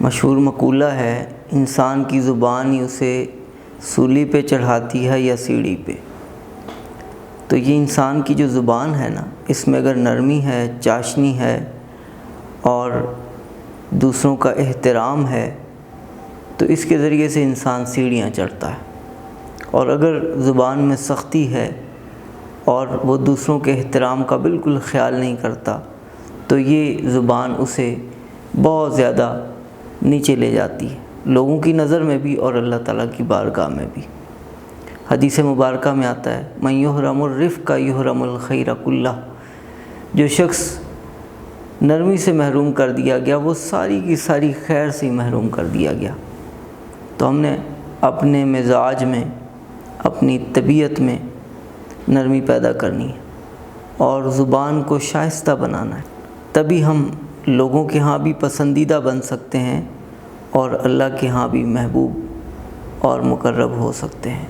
مشہور مقولہ ہے، انسان کی زبان ہی اسے سولی پہ چڑھاتی ہے یا سیڑھی پہ۔ تو یہ انسان کی جو زبان ہے نا، اس میں اگر نرمی ہے، چاشنی ہے اور دوسروں کا احترام ہے تو اس کے ذریعے سے انسان سیڑھیاں چڑھتا ہے، اور اگر زبان میں سختی ہے اور وہ دوسروں کے احترام کا بالکل خیال نہیں کرتا تو یہ زبان اسے بہت زیادہ نیچے لے جاتی ہے، لوگوں کی نظر میں بھی اور اللہ تعالیٰ کی بارگاہ میں بھی۔ حدیث مبارکہ میں آتا ہے، من یحرم الرفق یحرم الخیر کلہ، جو شخص نرمی سے محروم کر دیا گیا وہ ساری کی ساری خیر سے محروم کر دیا گیا۔ تو ہم نے اپنے مزاج میں، اپنی طبیعت میں نرمی پیدا کرنی ہے اور زبان کو شائستہ بنانا ہے، تبھی ہم لوگوں کے ہاں بھی پسندیدہ بن سکتے ہیں اور اللہ کے ہاں بھی محبوب اور مقرب ہو سکتے ہیں۔